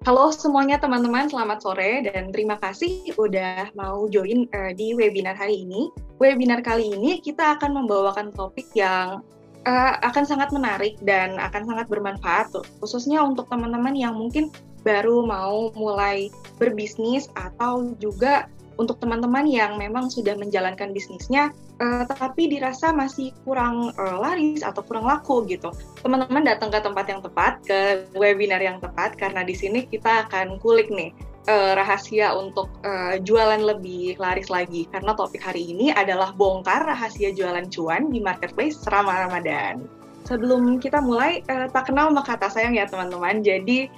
Halo semuanya teman-teman, selamat sore dan terima kasih udah mau join di webinar hari ini. Webinar kali ini kita akan membawakan topik yang akan sangat menarik dan akan sangat bermanfaat, khususnya untuk teman-teman yang mungkin baru mau mulai berbisnis atau juga untuk teman-teman yang memang sudah menjalankan bisnisnya, tapi dirasa masih kurang laris atau kurang laku gitu. Teman-teman datang ke tempat yang tepat, ke webinar yang tepat, karena di sini kita akan kulik nih rahasia untuk jualan lebih laris lagi. Karena topik hari ini adalah bongkar rahasia jualan cuan di marketplace selama Ramadan. Sebelum kita mulai, tak kenal maka kata sayang ya teman-teman. Jadi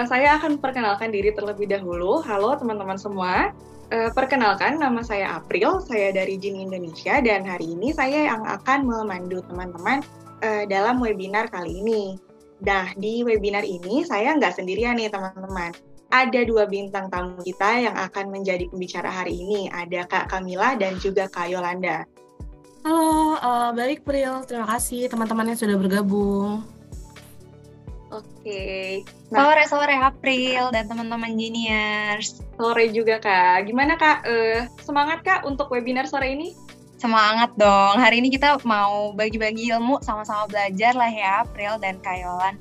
saya akan perkenalkan diri terlebih dahulu. Halo teman-teman semua. Perkenalkan, nama saya April, saya dari Jin Indonesia, dan hari ini saya yang akan memandu teman-teman dalam webinar kali ini. Nah, di webinar ini saya nggak sendirian nih teman-teman. Ada dua bintang tamu kita yang akan menjadi pembicara hari ini. Ada Kak Kamila dan juga Kak Yolanda. Halo, baik Pril. Terima kasih teman-teman yang sudah bergabung. Oke. Nah, Sore-sore April dan teman-teman Genius. sore juga Kak. Gimana Kak? Semangat Kak untuk webinar sore ini? Semangat dong. Hari ini kita mau bagi-bagi ilmu, sama-sama belajar lah ya April dan Kayolan.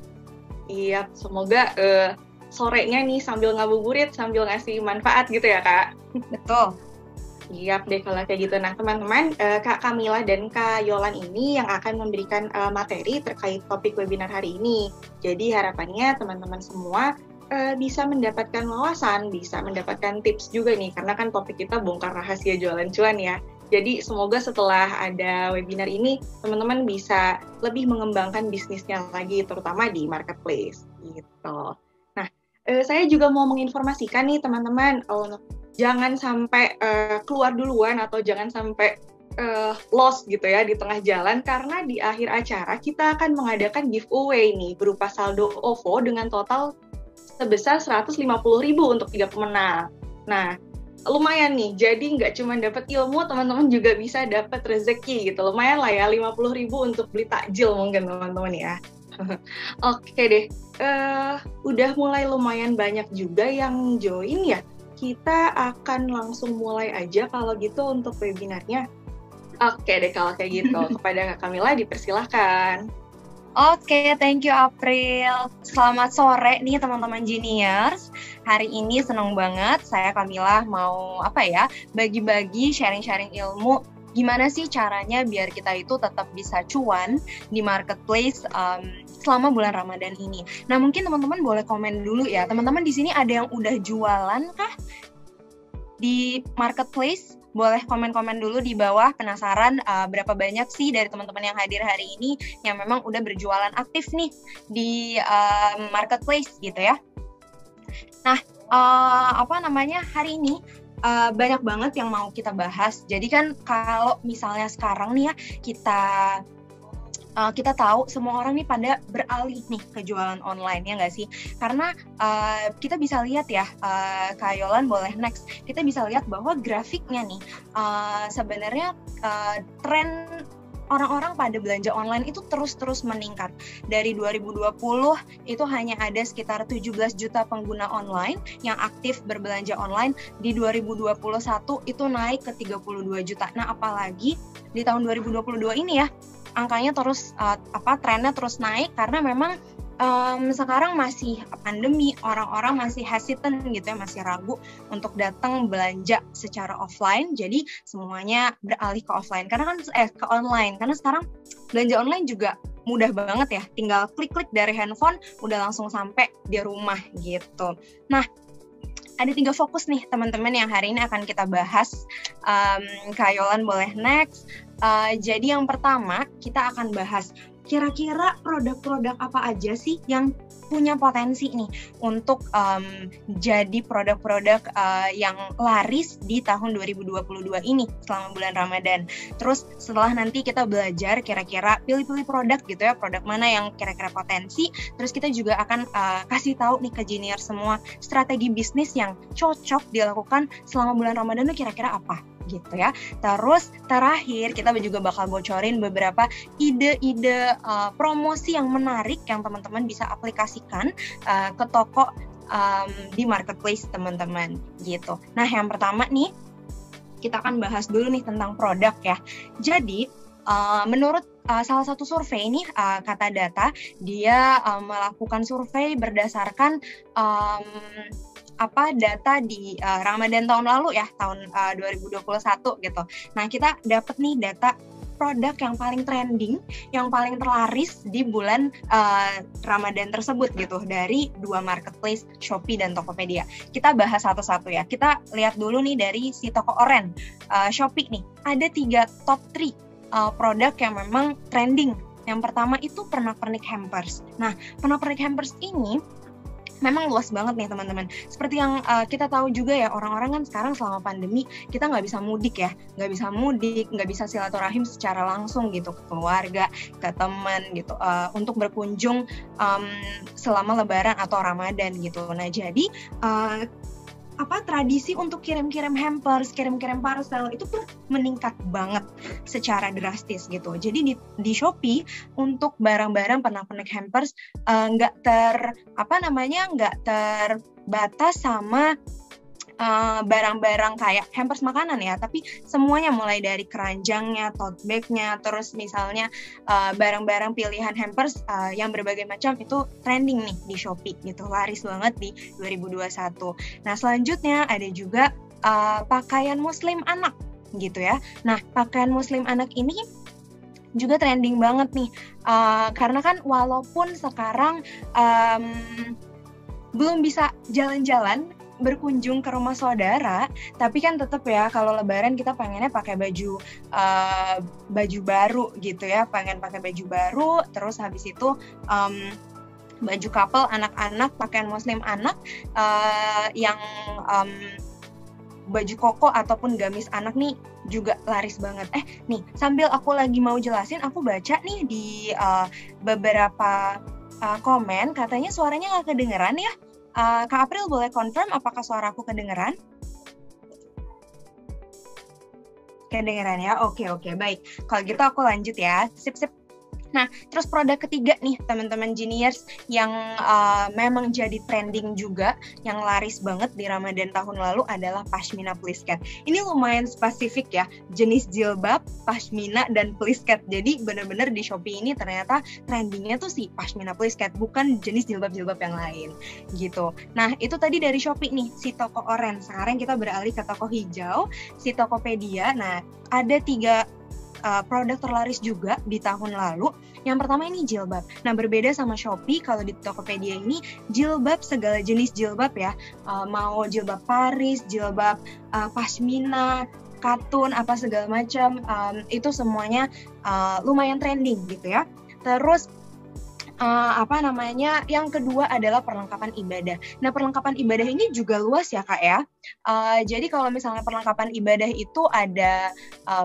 Iya, semoga sorenya nih sambil ngabuburit, sambil ngasih manfaat gitu ya Kak. Betul. Siap deh kalau kayak gitu. Nah teman-teman, Kak Kamila dan Kak Yolan ini yang akan memberikan materi terkait topik webinar hari ini. Jadi harapannya teman-teman semua bisa mendapatkan wawasan, bisa mendapatkan tips juga nih, karena kan topik kita bongkar rahasia jualan cuan ya. Jadi semoga setelah ada webinar ini, teman-teman bisa lebih mengembangkan bisnisnya lagi, terutama di marketplace gitu. Nah, saya juga mau menginformasikan nih teman-teman, jangan sampai keluar duluan atau jangan sampai lost gitu ya di tengah jalan, karena di akhir acara kita akan mengadakan giveaway nih berupa saldo OVO dengan total sebesar 150.000 untuk 3 pemenang. Nah, lumayan nih, jadi nggak cuma dapat ilmu, teman-teman juga bisa dapat rezeki gitu. Lumayan lah ya, 50.000 untuk beli takjil mungkin teman-teman ya. Oke deh, udah mulai lumayan banyak juga yang join ya. Kita akan langsung mulai aja kalau gitu untuk webinarnya. Oke deh kalau kayak gitu. Kepada Kak Kamila dipersilahkan. Oke, thank you April. Selamat sore nih teman-teman Genius. Hari ini senang banget saya Kamila mau bagi-bagi sharing-sharing ilmu. Gimana sih caranya biar kita itu tetap bisa cuan di marketplace selama bulan Ramadan ini. Nah, mungkin teman-teman boleh komen dulu ya. Teman-teman di sini ada yang udah jualan kah di marketplace? Boleh komen-komen dulu di bawah, penasaran berapa banyak sih dari teman-teman yang hadir hari ini yang memang udah berjualan aktif nih di marketplace gitu ya. Nah, hari ini banyak banget yang mau kita bahas. Jadi kan kalau misalnya sekarang nih ya kita tahu semua orang nih pada beralih nih ke jualan online, ya nggak sih? Karena kita bisa lihat ya, Kak Yolan boleh next, kita bisa lihat bahwa grafiknya nih sebenarnya tren orang-orang pada belanja online itu terus-terus meningkat. Dari 2020 itu hanya ada sekitar 17 juta pengguna online yang aktif berbelanja online. Di 2021 itu naik ke 32 juta. Nah, apalagi di tahun 2022 ini ya, angkanya terus trennya terus naik karena memang sekarang masih pandemi, orang-orang masih hesitant gitu ya, masih ragu untuk datang belanja secara offline. Jadi semuanya beralih ke offline karena kan ke online. Karena sekarang belanja online juga mudah banget ya, tinggal klik-klik dari handphone udah langsung sampai di rumah gitu. Nah, ada 3 fokus nih teman-teman yang hari ini akan kita bahas. Kak Yolan boleh next. Jadi yang pertama kita akan bahas kira-kira produk-produk apa aja sih yang punya potensi nih untuk jadi produk-produk yang laris di tahun 2022 ini selama bulan Ramadan. Terus setelah nanti kita belajar kira-kira pilih-pilih produk gitu ya, produk mana yang kira-kira potensi. Terus kita juga akan kasih tahu nih ke junior semua strategi bisnis yang cocok dilakukan selama bulan Ramadan itu kira-kira apa gitu ya. Terus terakhir kita juga bakal bocorin beberapa ide-ide promosi yang menarik yang teman-teman bisa aplikasikan ke toko di marketplace teman-teman gitu. Nah, yang pertama nih kita akan bahas dulu nih tentang produk ya. Jadi menurut salah satu survei ini, Kata Data, dia melakukan survei berdasarkan data di Ramadan tahun lalu ya, tahun 2021 gitu. Nah, kita dapat nih data produk yang paling trending, yang paling terlaris di bulan Ramadan tersebut gitu, dari dua marketplace, Shopee dan Tokopedia. Kita bahas satu-satu ya. Kita lihat dulu nih dari si Toko Oren, Shopee nih. Ada 3 top 3 produk yang memang trending. Yang pertama itu pernak-pernik hampers. Nah, pernak-pernik hampers ini memang luas banget nih teman-teman. Seperti yang kita tahu juga ya, orang-orang kan sekarang selama pandemi kita nggak bisa mudik ya, nggak bisa silaturahim secara langsung gitu ke keluarga, ke teman gitu, untuk berkunjung selama Lebaran atau Ramadan gitu. Nah, jadi tradisi untuk kirim-kirim hampers, kirim-kirim parcel itu tuh meningkat banget secara drastis gitu. Jadi di Shopee untuk barang-barang pernak-pernik hampers nggak terbatas sama barang-barang kayak hampers makanan ya, tapi semuanya mulai dari keranjangnya, tote bag-nya, terus misalnya barang-barang pilihan hampers yang berbagai macam itu trending nih di Shopee gitu, laris banget di 2021. Nah, selanjutnya ada juga pakaian muslim anak gitu ya. Nah, pakaian muslim anak ini juga trending banget nih, karena kan walaupun sekarang belum bisa jalan-jalan berkunjung ke rumah saudara, tapi kan tetap ya kalau Lebaran kita pengennya pakai baju baru gitu ya, pengen pakai baju baru, terus habis itu baju couple anak-anak, pakaian muslim anak yang baju koko ataupun gamis anak nih juga laris banget. Nih sambil aku lagi mau jelasin, aku baca nih di beberapa komen katanya suaranya nggak kedengeran ya. Kak April boleh confirm apakah suara aku kedengeran? Kedengeran ya? Oke, baik. Kalau gitu aku lanjut ya. Sip. Nah, terus produk ketiga nih teman-teman Geniers yang memang jadi trending juga, yang laris banget di Ramadan tahun lalu adalah Pashmina Plisket. Ini lumayan spesifik ya, jenis jilbab, Pashmina, dan Plisket. Jadi benar-benar di Shopee ini ternyata trendingnya tuh si Pashmina Plisket, bukan jenis jilbab-jilbab yang lain gitu. Nah, itu tadi dari Shopee nih, si Toko Oren. Sekarang kita beralih ke toko hijau, si Tokopedia. Nah, ada 3 produk terlaris juga di tahun lalu. Yang pertama ini jilbab. Nah, berbeda sama Shopee, kalau di Tokopedia ini jilbab, segala jenis jilbab ya, mau jilbab Paris, jilbab pashmina, katun, apa segala macam, itu semuanya lumayan trending gitu ya. Terus yang kedua adalah perlengkapan ibadah. Nah, perlengkapan ibadah ini juga luas ya Kak ya. Jadi kalau misalnya perlengkapan ibadah itu ada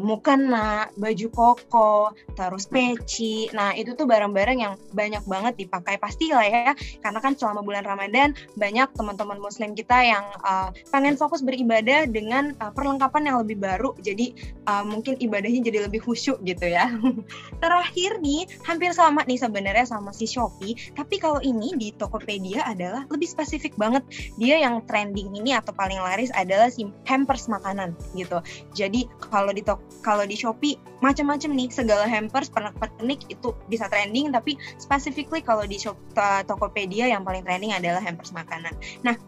mukena, baju koko, terus peci. Nah, itu tuh barang-barang yang banyak banget dipakai pastilah ya. Karena kan selama bulan Ramadan banyak teman-teman muslim kita yang pengen fokus beribadah dengan perlengkapan yang lebih baru. Jadi mungkin ibadahnya jadi lebih khusyuk gitu ya. Terakhir nih, hampir sama nih sebenarnya sama si Shopee, tapi kalau ini di Tokopedia adalah lebih spesifik banget. Dia yang trending ini atau paling laris adalah si hampers makanan gitu. Jadi kalau di Shopee macam-macam nih, segala hampers pernak-pernik itu bisa trending, tapi specifically kalau di Tokopedia yang paling trending adalah hampers makanan. Nah,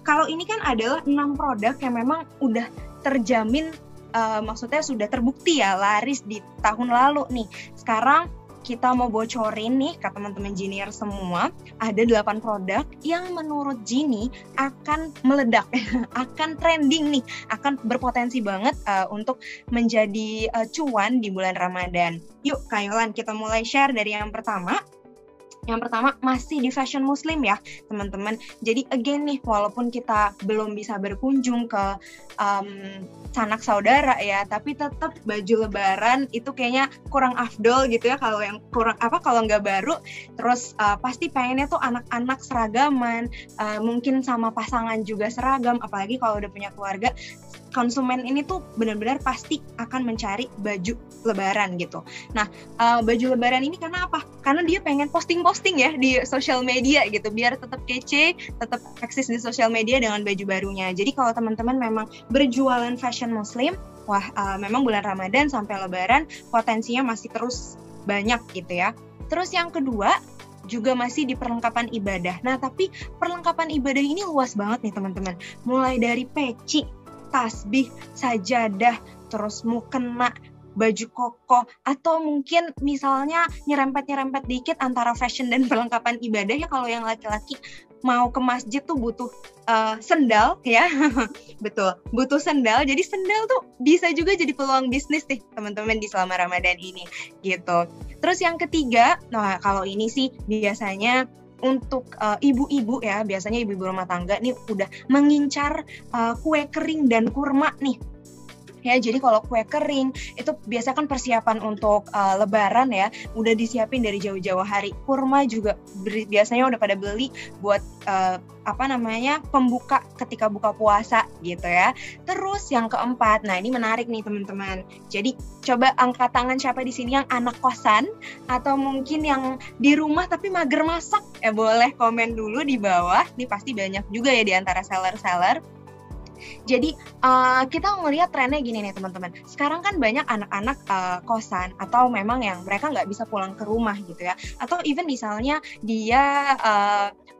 kalau ini kan adalah 6 produk yang memang udah terjamin, maksudnya sudah terbukti ya laris di tahun lalu nih. Sekarang kita mau bocorin nih ke teman-teman Genier semua, ada 8 produk yang menurut Gini akan meledak, akan trending nih, akan berpotensi banget untuk menjadi cuan di bulan Ramadan. Yuk Kak Yolan, kita mulai share dari yang pertama. Yang pertama masih di fashion muslim ya teman-teman. Jadi again nih, walaupun kita belum bisa berkunjung ke sanak saudara ya, tapi tetap baju lebaran itu kayaknya kurang afdol gitu ya kalau yang kalau nggak baru. Terus pasti pengennya tuh anak-anak seragaman, mungkin sama pasangan juga seragam, apalagi kalau udah punya keluarga. Konsumen ini tuh benar-benar pasti akan mencari baju lebaran gitu. Nah, baju lebaran ini karena apa? karena dia pengen posting-posting ya di sosial media gitu, biar tetap kece, tetap eksis di sosial media dengan baju barunya. Jadi kalau teman-teman memang berjualan fashion muslim, wah memang bulan Ramadan sampai Lebaran potensinya masih terus banyak gitu ya. Terus yang kedua juga masih di perlengkapan ibadah. Nah, tapi perlengkapan ibadah ini luas banget nih teman-teman. Mulai dari peci, tasbih, sajadah, terus mukena, baju koko, atau mungkin misalnya nyerempet-nyerempet dikit antara fashion dan perlengkapan ibadah ya. Kalau yang laki-laki mau ke masjid tuh butuh sendal ya. Betul, butuh sendal. Jadi sendal tuh bisa juga jadi peluang bisnis nih teman-teman di selama Ramadan ini gitu. Terus yang ketiga, nah kalau ini sih biasanya untuk ibu-ibu ya, biasanya ibu-ibu rumah tangga nih udah mengincar kue kering dan kurma nih. Ya, jadi kalau kue kering itu biasa kan persiapan untuk Lebaran ya, udah disiapin dari jauh-jauh hari. Kurma juga biasanya udah pada beli buat pembuka ketika buka puasa gitu ya. Terus yang keempat, nah ini menarik nih teman-teman. Jadi coba angkat tangan siapa di sini yang anak kosan atau mungkin yang di rumah tapi mager masak. Boleh komen dulu di bawah. Ini pasti banyak juga ya di antara seller-seller. Jadi kita ngelihat trennya gini nih teman-teman. Sekarang kan banyak anak-anak kosan atau memang yang mereka nggak bisa pulang ke rumah gitu ya. Atau even misalnya dia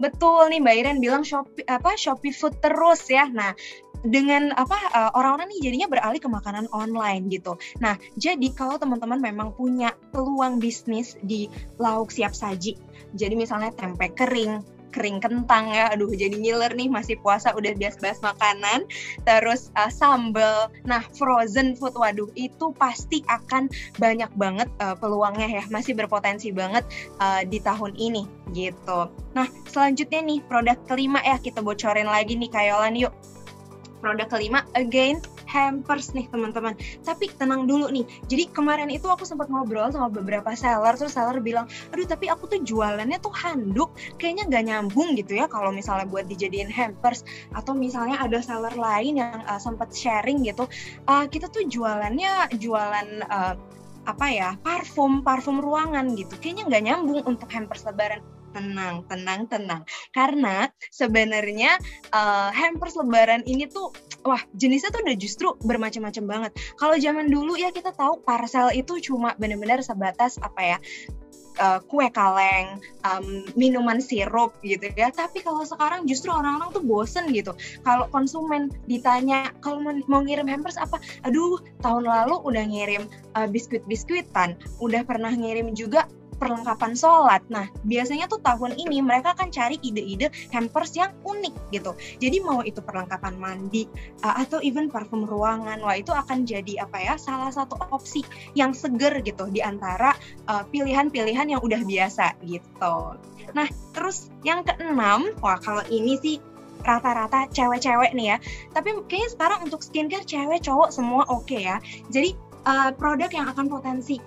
betul nih Mbak Iren bilang Shopee food terus ya. Nah, dengan orang-orang nih jadinya beralih ke makanan online gitu. Nah, jadi kalau teman-teman memang punya peluang bisnis di lauk siap saji. Jadi misalnya tempe kering kentang ya, aduh jadi ngiler nih masih puasa udah bahas makanan, terus sambal, nah frozen food, waduh itu pasti akan banyak banget peluangnya ya, masih berpotensi banget di tahun ini gitu. Nah selanjutnya nih produk kelima ya, kita bocorin lagi nih Kayolan yuk. Produk kelima again hampers nih teman-teman. Tapi tenang dulu nih. Jadi kemarin itu aku sempat ngobrol sama beberapa seller, terus seller bilang, aduh tapi aku tuh jualannya tuh handuk, kayaknya nggak nyambung gitu ya kalau misalnya buat dijadiin hampers. Atau misalnya ada seller lain yang sempat sharing gitu, kita tuh jualannya parfum ruangan gitu. Kayaknya nggak nyambung untuk hampers Lebaran. Tenang. Karena sebenarnya hampers Lebaran ini tuh, wah jenisnya tuh udah justru bermacam-macam banget. Kalau zaman dulu ya kita tahu parcel itu cuma benar-benar sebatas kue kaleng, minuman sirup gitu ya. Tapi kalau sekarang justru orang-orang tuh bosen gitu. Kalau konsumen ditanya kalau mau ngirim hampers apa, aduh tahun lalu udah ngirim biskuit-biskuitan, udah pernah ngirim juga perlengkapan sholat. Nah, biasanya tuh tahun ini mereka akan cari ide-ide hampers yang unik gitu. Jadi mau itu perlengkapan mandi atau even parfum ruangan, wah itu akan jadi salah satu opsi yang seger gitu di antara pilihan-pilihan yang udah biasa gitu. Nah, terus yang keenam, wah kalau ini sih rata-rata cewek-cewek nih ya. Tapi kayaknya sekarang untuk skincare cewek cowok semua oke ya. Jadi produk yang akan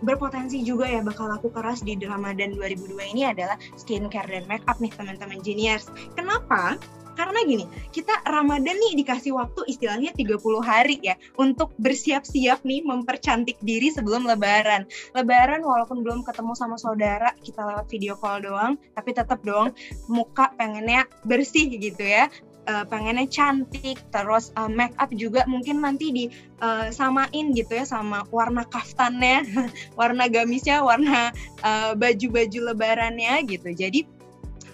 berpotensi juga ya bakal laku keras di Ramadan 2002 ini adalah skincare dan make up nih teman-teman Genius. Kenapa? Karena gini, kita Ramadan nih dikasih waktu istilahnya 30 hari ya untuk bersiap-siap nih mempercantik diri sebelum Lebaran. Lebaran walaupun belum ketemu sama saudara, kita lewat video call doang, tapi tetap dong muka pengennya bersih gitu ya. Pengennya cantik, terus make up juga mungkin nanti disamain gitu ya sama warna kaftannya, warna gamisnya, warna baju-baju lebarannya gitu. Jadi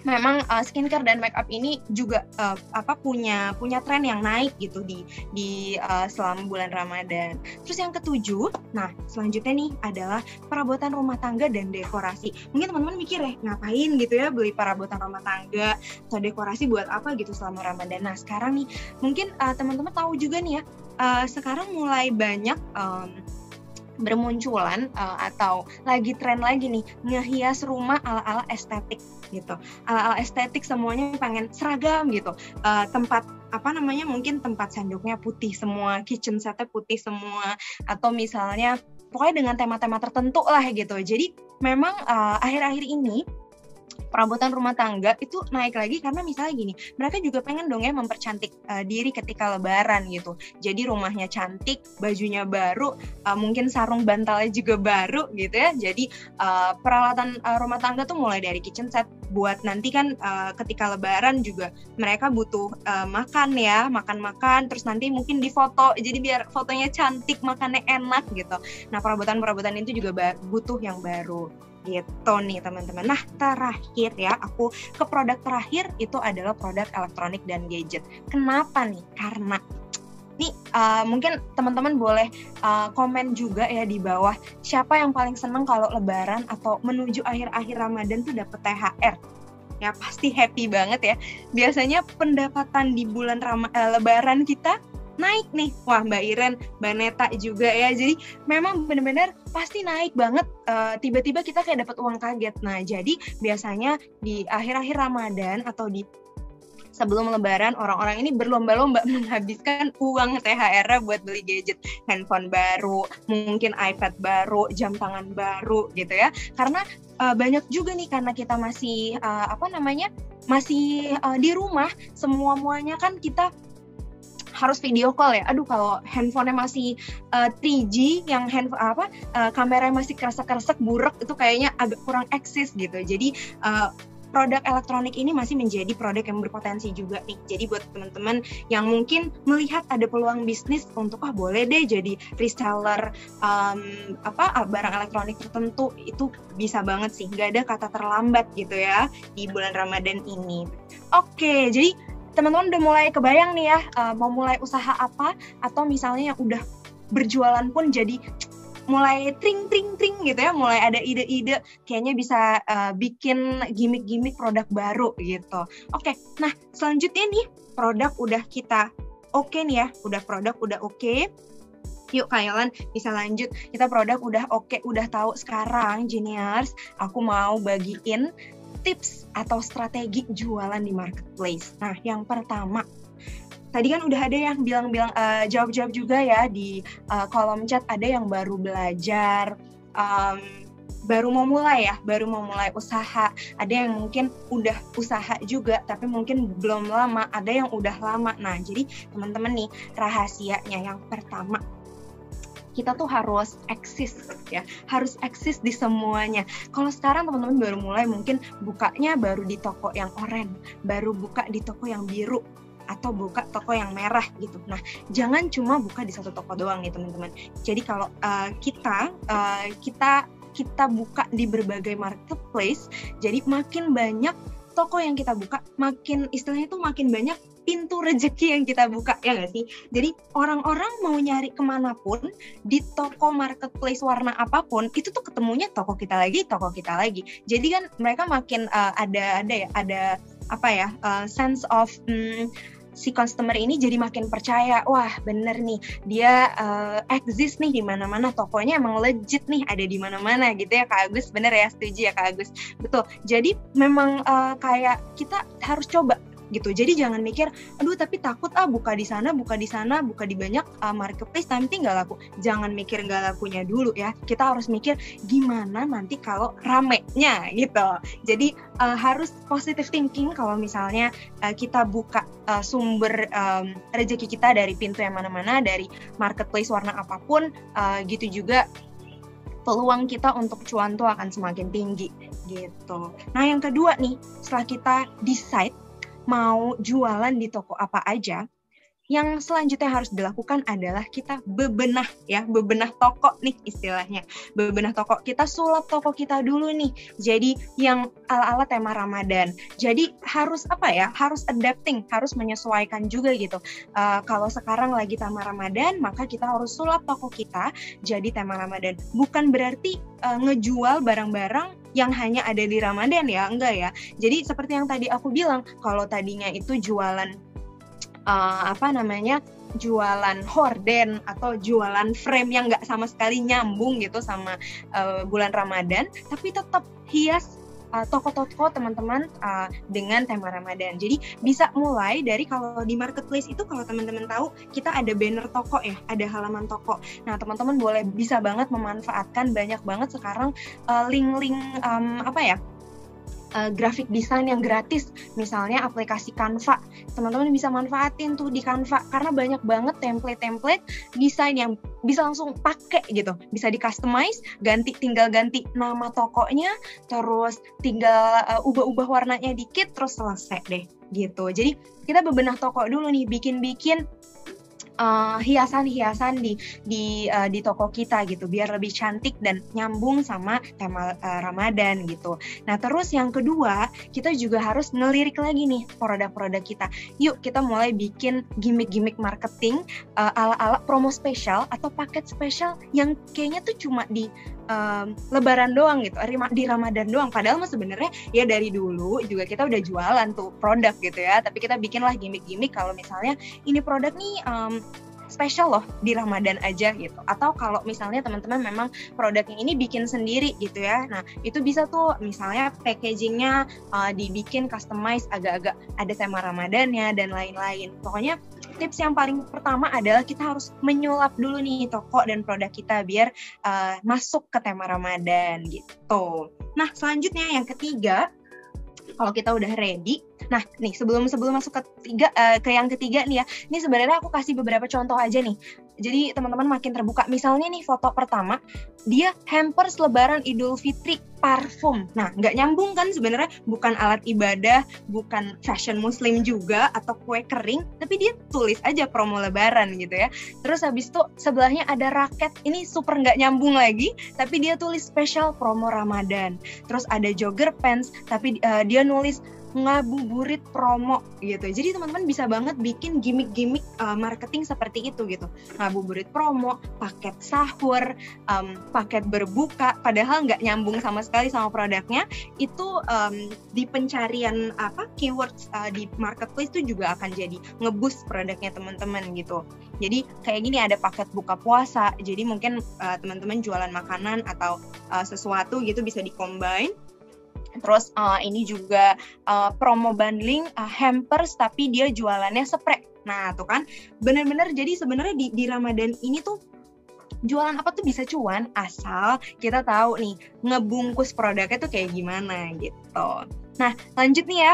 memang skincare dan make up ini juga punya tren yang naik gitu di selama bulan Ramadan. Terus yang ketujuh, nah selanjutnya nih adalah perabotan rumah tangga dan dekorasi. Mungkin teman-teman mikir ya, ngapain gitu ya beli perabotan rumah tangga atau dekorasi buat apa gitu selama Ramadan. Nah sekarang nih mungkin teman-teman tahu juga nih ya, sekarang mulai banyak bermunculan atau lagi tren lagi nih ngehias rumah ala-ala estetik gitu. Ala-ala estetik semuanya pengen seragam gitu. Tempat mungkin tempat sendoknya putih semua, kitchen setnya putih semua, atau misalnya pokoknya dengan tema-tema tertentu lah gitu. Jadi memang akhir-akhir ini perabotan rumah tangga itu naik lagi karena misalnya gini, mereka juga pengen dong ya mempercantik diri ketika lebaran gitu. Jadi rumahnya cantik, bajunya baru, mungkin sarung bantalnya juga baru gitu ya. Jadi peralatan rumah tangga tuh mulai dari kitchen set buat nanti kan ketika lebaran juga mereka butuh makan ya, makan-makan terus nanti mungkin difoto. Jadi biar fotonya cantik, makannya enak gitu. Nah, perabotan-perabotan itu juga butuh yang baru. Gitu nih teman-teman. Nah, terakhir ya, aku ke produk terakhir itu adalah produk elektronik dan gadget. Kenapa nih? Karena nih mungkin teman-teman boleh komen juga ya di bawah, siapa yang paling seneng kalau lebaran atau menuju akhir-akhir Ramadan tuh dapet THR. Ya pasti happy banget ya. Biasanya pendapatan di bulan lebaran kita naik nih. Wah, Mbak Iren, Mbak Neta juga ya. Jadi memang benar-benar pasti naik banget. Tiba-tiba kita kayak dapat uang kaget. Nah, jadi biasanya di akhir-akhir Ramadan atau di sebelum lebaran, orang-orang ini berlomba-lomba menghabiskan uang THR buat beli gadget, handphone baru, mungkin iPad baru, jam tangan baru gitu ya. Karena banyak juga nih, karena kita masih masih di rumah, semua-muanya kan kita harus video call ya. Aduh, kalau handphonenya masih 3G, yang kameranya masih kresek-kresek, burek, itu kayaknya agak kurang eksis gitu. Jadi produk elektronik ini masih menjadi produk yang berpotensi juga nih. Jadi buat teman-teman yang mungkin melihat ada peluang bisnis untuk boleh deh jadi reseller barang elektronik tertentu, itu bisa banget sih. Nggak ada kata terlambat gitu ya di bulan Ramadan ini. Oke, jadi teman-teman udah mulai kebayang nih ya, mau mulai usaha apa, atau misalnya yang udah berjualan pun jadi mulai tring gitu ya, mulai ada ide-ide kayaknya bisa bikin gimmick produk baru gitu. Oke, nah selanjutnya nih, produk udah kita oke nih ya, produk udah oke. Yuk Kak Yolan bisa lanjut, kita produk udah oke, udah tahu. Sekarang Genius, aku mau bagiin tips atau strategi jualan di marketplace. Nah, yang pertama, tadi kan udah ada yang bilang-bilang jawab-jawab juga ya di kolom chat, ada yang baru belajar, baru mau mulai usaha, ada yang mungkin udah usaha juga tapi mungkin belum lama, ada yang udah lama. Nah, jadi teman-teman nih, rahasianya yang pertama, kita tuh harus eksis ya, harus eksis di semuanya. Kalau sekarang teman-teman baru mulai, mungkin bukanya baru di toko yang oranye, baru buka di toko yang biru, atau buka toko yang merah gitu. Nah, jangan cuma buka di satu toko doang nih teman-teman. Jadi kalau kita buka di berbagai marketplace, jadi makin banyak toko yang kita buka, makin istilahnya itu makin banyak pintu rezeki yang kita buka, ya nggak sih? Jadi orang-orang mau nyari kemanapun, di toko marketplace warna apapun, itu tuh ketemunya toko kita lagi. Jadi kan mereka makin ada sense of si customer ini jadi makin percaya, wah bener nih, dia exist nih di mana-mana, tokonya emang legit nih, ada di mana-mana gitu ya Kak Agus. Bener ya, setuju ya Kak Agus? Betul. Jadi memang kayak kita harus coba gitu. Jadi jangan mikir, aduh tapi takut buka di sana, buka di banyak marketplace nanti nggak laku. Jangan mikir nggak lakunya dulu ya. Kita harus mikir gimana nanti kalau ramenya gitu. Jadi harus positive thinking kalau misalnya kita buka sumber rezeki kita dari pintu yang mana-mana, dari marketplace warna apapun, gitu juga peluang kita untuk cuan tuh akan semakin tinggi gitu. Nah, yang kedua nih, setelah kita decide mau jualan di toko apa aja, yang selanjutnya harus dilakukan adalah kita bebenah toko nih istilahnya. Bebenah toko, kita sulap toko kita dulu nih. Jadi yang ala-ala tema Ramadan. Jadi harus harus adapting, harus menyesuaikan juga gitu. Kalau sekarang lagi tema Ramadan, maka kita harus sulap toko kita jadi tema Ramadan. Bukan berarti ngejual barang-barang yang hanya ada di Ramadan ya, enggak ya. Jadi seperti yang tadi aku bilang, kalau tadinya itu jualan jualan horden atau jualan frame yang nggak sama sekali nyambung gitu sama bulan Ramadan, tapi tetap hias toko-toko teman-teman dengan tema Ramadan. Jadi bisa mulai dari, kalau di marketplace itu kalau teman-teman tahu kita ada banner toko ya, ada halaman toko. Nah, teman-teman bisa banget memanfaatkan, banyak banget sekarang link-link graphic design yang gratis, misalnya aplikasi Canva. Teman-teman bisa manfaatin tuh di Canva karena banyak banget template-template desain yang bisa langsung pakai gitu, bisa di customize, tinggal ganti nama tokonya, terus tinggal ubah-ubah warnanya dikit, terus selesai deh gitu. Jadi kita bebenah toko dulu nih, bikin hiasan-hiasan di toko kita gitu, biar lebih cantik dan nyambung sama tema Ramadan gitu. Nah terus yang kedua, kita juga harus ngelirik lagi nih produk-produk kita. Yuk kita mulai bikin gimmick-gimmick marketing ala-ala promo spesial atau paket spesial yang kayaknya tuh cuma di Lebaran doang gitu, di Ramadan doang. Padahal mah sebenarnya ya dari dulu juga kita udah jualan tuh produk gitu ya. Tapi kita bikinlah gimmick-gimmick kalau misalnya ini produk nih spesial loh di Ramadan aja gitu. Atau kalau misalnya teman-teman memang produknya ini bikin sendiri gitu ya. Nah itu bisa tuh misalnya packagingnya dibikin customize agak-agak ada tema Ramadannya dan lain-lain. Pokoknya tips yang paling pertama adalah kita harus menyulap dulu nih toko dan produk kita biar masuk ke tema Ramadan gitu. Nah selanjutnya yang ketiga, kalau kita udah ready, nah nih sebelum masuk ke yang ketiga nih ya, ini sebenarnya aku kasih beberapa contoh aja nih. Jadi teman-teman makin terbuka. Misalnya nih foto pertama, dia hampers Lebaran Idul Fitri parfum. Nah nggak nyambung kan sebenarnya, bukan alat ibadah, bukan fashion muslim juga atau kue kering, tapi dia tulis aja promo Lebaran gitu ya. Terus habis itu sebelahnya ada raket, ini super nggak nyambung lagi, tapi dia tulis special promo Ramadan. Terus ada jogger pants, tapi dia nulis ngabuburit promo gitu. Jadi teman-teman bisa banget bikin gimmick-gimmick marketing seperti itu gitu. Ngabuburit promo, paket sahur, paket berbuka, padahal nggak nyambung sama sekali sama produknya. Itu di pencarian keywords di marketplace itu juga akan jadi ngeboost produknya teman-teman gitu. Jadi kayak gini, ada paket buka puasa. Jadi mungkin teman-teman jualan makanan atau sesuatu gitu bisa di-combine. Terus ini juga promo bundling hampers tapi dia jualannya spray. Nah tuh kan benar-benar, jadi sebenarnya di Ramadan ini tuh jualan apa tuh bisa cuan asal kita tahu nih ngebungkus produknya tuh kayak gimana gitu. Nah lanjut nih ya.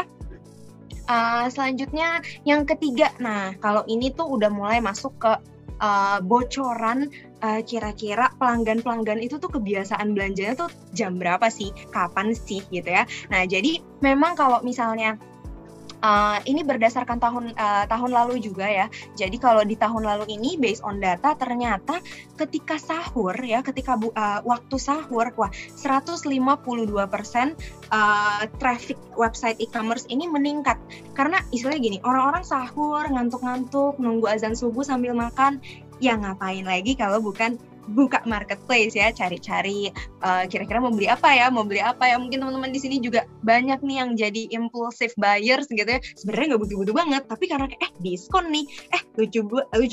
Selanjutnya yang ketiga. Nah kalau ini tuh udah mulai masuk ke bocoran kira-kira pelanggan itu tuh kebiasaan belanjanya tuh jam berapa sih, kapan sih gitu ya. Nah jadi memang kalau misalnya ini berdasarkan tahun lalu juga ya. Jadi kalau di tahun lalu ini based on data ternyata ketika sahur ya, waktu sahur, 152% traffic website e-commerce ini meningkat. Karena istilahnya gini, orang-orang sahur, ngantuk-ngantuk, nunggu azan subuh sambil makan, ya ngapain lagi kalau bukan buka marketplace ya, cari-cari kira-kira mau beli apa ya. Mungkin teman-teman di sini juga banyak nih yang jadi impulsive buyers gitu ya, sebenarnya nggak butuh-butuh banget, tapi karena diskon nih, lucu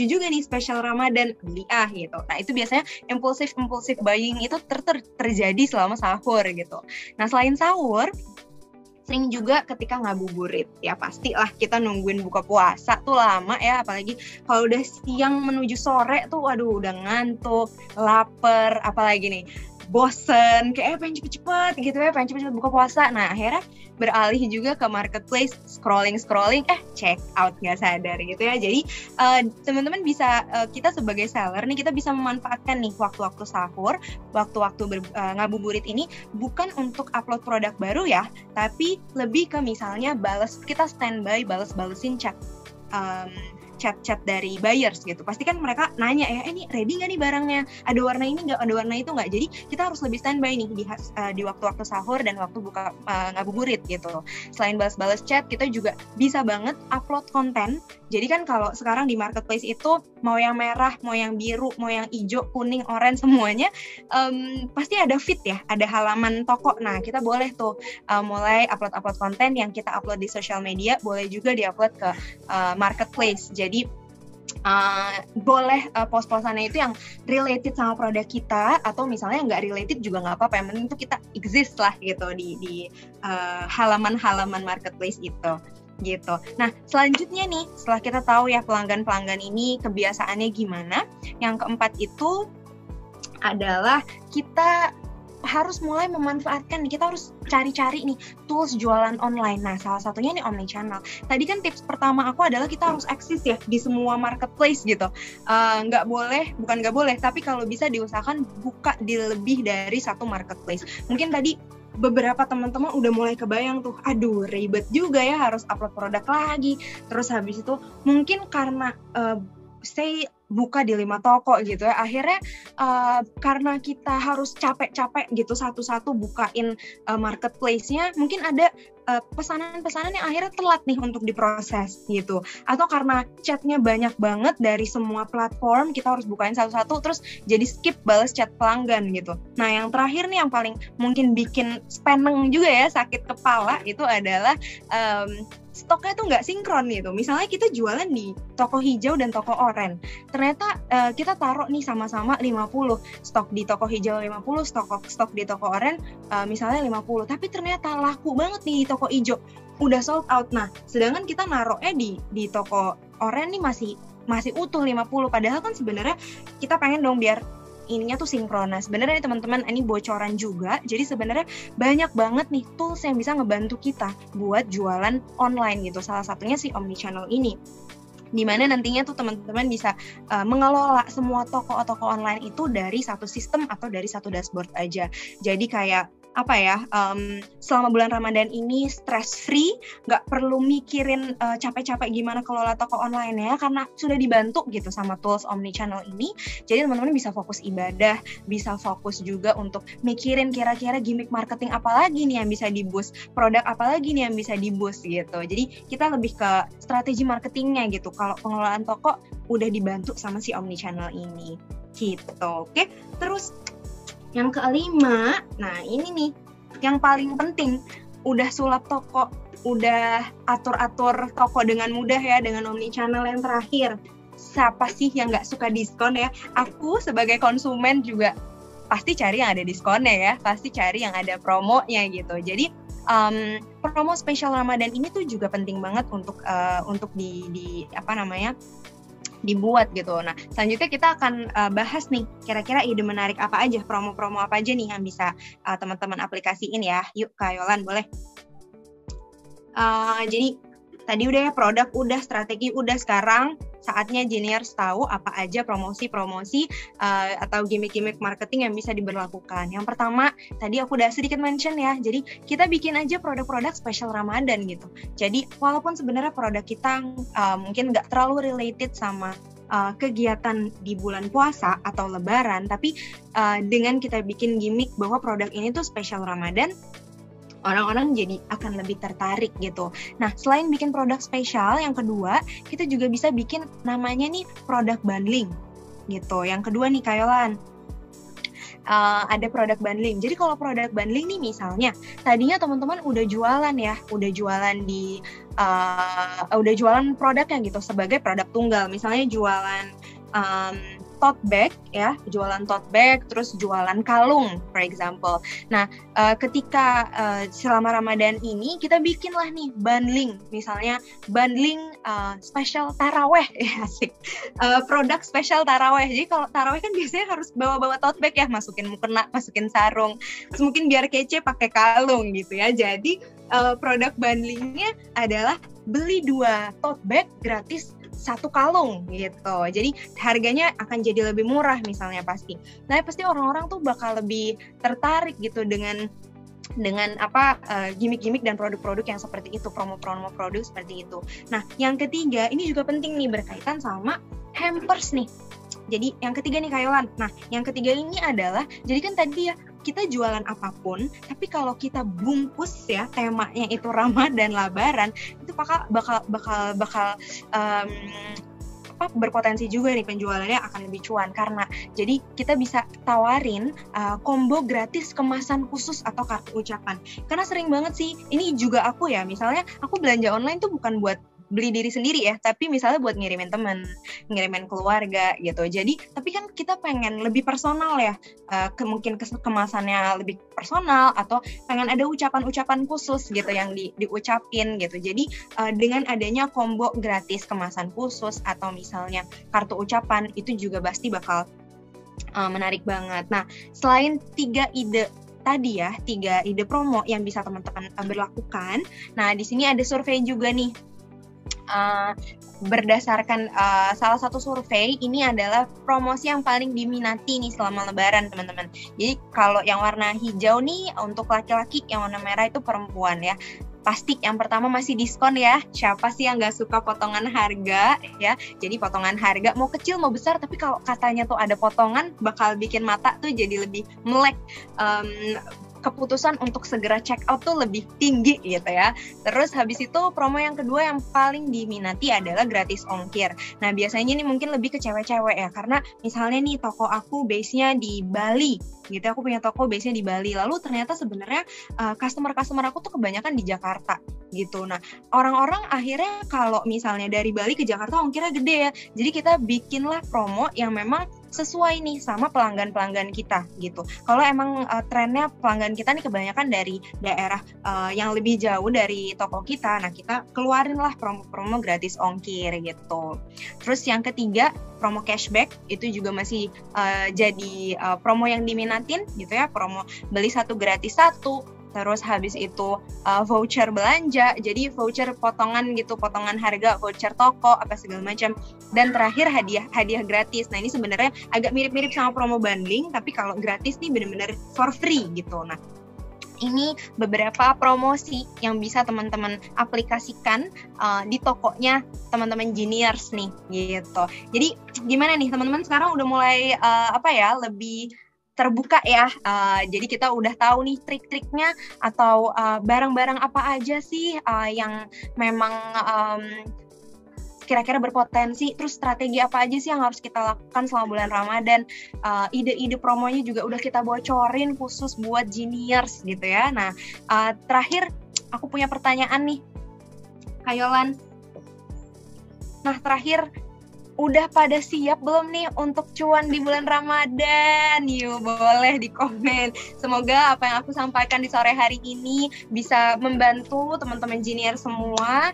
juga nih special Ramadan, beli gitu. Nah itu biasanya impulsive buying itu terjadi selama sahur gitu. Nah selain sahur, sering juga ketika ngabuburit ya, pastilah kita nungguin buka puasa tuh lama ya, apalagi kalau udah siang menuju sore tuh waduh udah ngantuk, lapar, apalagi nih bosen, kayak pengen cepet-cepet gitu ya, pengen cepet-cepet buka puasa. Nah akhirnya beralih juga ke marketplace, scrolling, check out nggak sadar gitu ya. Jadi teman-teman bisa, kita sebagai seller nih, kita bisa memanfaatkan nih waktu-waktu sahur, waktu-waktu ngabuburit ini bukan untuk upload produk baru ya, tapi lebih ke misalnya kita standby balesin chat dari buyers gitu. Pasti kan mereka nanya ya, ini ready nggak nih barangnya? Ada warna ini nggak? Ada warna itu nggak? Jadi kita harus lebih standby nih di waktu-waktu sahur dan waktu buka ngabuburit gitu. Selain balas chat, kita juga bisa banget upload konten. Jadi kan kalau sekarang di marketplace itu mau yang merah, mau yang biru, mau yang hijau, kuning, oranye semuanya pasti ada feed ya, ada halaman toko. Nah kita boleh tuh mulai upload konten yang kita upload di social media, boleh juga diupload ke marketplace. Jadi boleh post-postannya itu yang related sama produk kita, atau misalnya nggak related juga nggak apa-apa, yang penting itu kita exist lah gitu di halaman marketplace itu gitu. Nah selanjutnya nih, setelah kita tahu ya pelanggan ini kebiasaannya gimana, yang keempat itu adalah kita harus mulai memanfaatkan, kita harus cari-cari nih tools jualan online. Nah, salah satunya nih omnichannel. Tadi kan tips pertama aku adalah kita harus eksis ya di semua marketplace gitu. Bukan nggak boleh, tapi kalau bisa diusahakan buka di lebih dari satu marketplace. Mungkin tadi beberapa teman-teman udah mulai kebayang tuh, aduh ribet juga ya harus upload produk lagi. Terus habis itu mungkin karena say buka di 5 toko gitu ya, akhirnya karena kita harus capek-capek gitu satu-satu bukain marketplace-nya, mungkin ada pesanan-pesanan yang akhirnya telat nih untuk diproses gitu, atau karena chatnya banyak banget dari semua platform, kita harus bukain satu-satu terus jadi skip balas chat pelanggan gitu. Nah yang terakhir nih yang paling mungkin bikin speneng juga ya, sakit kepala, itu adalah stoknya tuh nggak sinkron gitu. Misalnya kita jualan di toko hijau dan toko oranye, ternyata kita taruh nih sama-sama 50, stok di toko hijau 50, stok di toko oranye misalnya 50, tapi ternyata laku banget nih di toko hijau, udah sold out. Nah sedangkan kita naruhnya di toko oranye nih masih utuh 50, padahal kan sebenarnya kita pengen dong biar ininya tuh sinkronis. Sebenarnya nih teman-teman, ini bocoran juga. Jadi sebenarnya banyak banget nih tools yang bisa ngebantu kita buat jualan online gitu. Salah satunya si omnichannel ini, dimana nantinya tuh teman-teman bisa mengelola semua toko online itu dari satu sistem atau dari satu dashboard aja. Jadi kayak selama bulan Ramadan ini stress free, nggak perlu mikirin capek-capek gimana kelola toko online ya, karena sudah dibantu gitu sama tools omnichannel ini. Jadi teman-teman bisa fokus ibadah, bisa fokus juga untuk mikirin kira-kira gimmick marketing apa lagi nih yang bisa di-boost, produk apa lagi nih yang bisa di-boost gitu. Jadi kita lebih ke strategi marketingnya gitu. Kalau pengelolaan toko udah dibantu sama si omnichannel ini gitu. Oke, terus yang kelima, nah ini nih yang paling penting, udah sulap toko, udah atur-atur toko dengan mudah ya dengan omnichannel. Yang terakhir, siapa sih yang nggak suka diskon ya? Aku sebagai konsumen juga pasti cari yang ada diskonnya ya, pasti cari yang ada promonya gitu. Jadi promo spesial Ramadan ini tuh juga penting banget untuk dibuat gitu. Nah, selanjutnya kita akan bahas nih kira-kira ide menarik apa aja, promo-promo apa aja nih yang bisa teman-teman aplikasiin ya. Yuk Kak Yolan, boleh. Jadi tadi udah ya, produk udah, strategi udah, sekarang saatnya Geniers tahu apa aja promosi-promosi atau gimmick-gimmick marketing yang bisa diberlakukan. Yang pertama, tadi aku udah sedikit mention ya, jadi kita bikin aja produk-produk spesial Ramadan gitu. Jadi walaupun sebenarnya produk kita mungkin nggak terlalu related sama kegiatan di bulan puasa atau lebaran, tapi dengan kita bikin gimmick bahwa produk ini tuh spesial Ramadan, orang-orang jadi akan lebih tertarik gitu. Nah, selain bikin produk spesial, yang kedua, kita juga bisa bikin namanya nih produk bundling gitu. Yang kedua nih Kak Yolan, ada produk bundling. Jadi kalau produk bundling nih misalnya, tadinya teman-teman udah jualan ya, udah jualan produknya gitu sebagai produk tunggal. Misalnya jualan tote bag ya, jualan tote bag, terus jualan kalung, for example. Nah, ketika selama Ramadan ini kita bikinlah nih bundling, misalnya bundling special taraweh, ya asik, produk special taraweh. Jadi kalau taraweh kan biasanya harus bawa-bawa tote bag ya, masukin mukena, masukin sarung, terus mungkin biar kece pakai kalung gitu ya. Jadi produk bundlingnya adalah beli 2 tote bag gratis 1 kalung gitu. Jadi harganya akan jadi lebih murah misalnya pasti. Nah, pasti orang-orang tuh bakal lebih tertarik gitu dengan gimmick-gimmick dan produk-produk yang seperti itu, promo-promo produk seperti itu. Nah, yang ketiga ini juga penting nih, berkaitan sama hampers nih. Jadi yang ketiga nih Kak Yolan. Nah, yang ketiga ini adalah, jadi kan tadi ya kita jualan apapun, tapi kalau kita bungkus ya temanya itu Ramadan, Lebaran, itu bakal berpotensi juga nih penjualannya akan lebih cuan, karena jadi kita bisa tawarin combo gratis kemasan khusus atau kartu ucapan. Karena sering banget sih, ini juga aku ya, misalnya aku belanja online tuh bukan buat beli diri sendiri ya, tapi misalnya buat ngirimin teman, ngirimin keluarga gitu. Jadi, tapi kan kita pengen lebih personal ya, mungkin kemasannya lebih personal, atau pengen ada ucapan-ucapan khusus gitu yang diucapin gitu. Jadi, dengan adanya combo gratis kemasan khusus atau misalnya kartu ucapan, itu juga pasti bakal menarik banget. Nah, selain 3 ide tadi ya 3 ide promo yang bisa teman-teman berlakukan. Nah, di sini ada survei juga nih. Berdasarkan salah satu survei, ini adalah promosi yang paling diminati nih selama Lebaran, teman-teman. Jadi kalau yang warna hijau nih untuk laki-laki, yang warna merah itu perempuan ya. Pasti yang pertama masih diskon ya. Siapa sih yang nggak suka potongan harga ya? Jadi potongan harga mau kecil mau besar, tapi kalau katanya tuh ada potongan bakal bikin mata tuh jadi lebih melek. Keputusan untuk segera check out tuh lebih tinggi gitu ya. Terus habis itu promo yang kedua yang paling diminati adalah gratis ongkir. Nah, biasanya nih mungkin lebih ke cewek-cewek ya, karena misalnya nih toko aku base-nya di Bali gitu, aku punya toko base-nya di Bali, lalu ternyata sebenarnya customer-customer aku tuh kebanyakan di Jakarta gitu. Nah, orang-orang akhirnya kalau misalnya dari Bali ke Jakarta ongkirnya gede ya, jadi kita bikinlah promo yang memang sesuai nih sama pelanggan-pelanggan kita gitu. Kalau emang trennya pelanggan kita nih kebanyakan dari daerah yang lebih jauh dari toko kita, nah kita keluarin lah promo-promo gratis ongkir gitu. Terus yang ketiga, promo cashback itu juga masih jadi promo yang diminatin gitu ya, promo beli 1 gratis 1. Terus habis itu voucher belanja, jadi voucher potongan gitu, potongan harga, voucher toko, apa segala macam. Dan terakhir hadiah gratis. Nah, ini sebenarnya agak mirip-mirip sama promo bundling, tapi kalau gratis nih benar-benar for free gitu. Nah, ini beberapa promosi yang bisa teman-teman aplikasikan di tokonya teman-teman Genius nih gitu. Jadi gimana nih teman-teman, sekarang udah mulai lebih terbuka ya, jadi kita udah tahu nih trik-triknya atau barang-barang apa aja sih yang memang kira-kira berpotensi, terus strategi apa aja sih yang harus kita lakukan selama bulan Ramadan. Ide-ide promonya juga udah kita bocorin khusus buat Genius gitu ya. Nah, terakhir aku punya pertanyaan nih, Kayolan. Nah, terakhir, udah pada siap belum nih untuk cuan di bulan Ramadan? Yuk, boleh di komen. Semoga apa yang aku sampaikan di sore hari ini bisa membantu teman-teman Genius semua.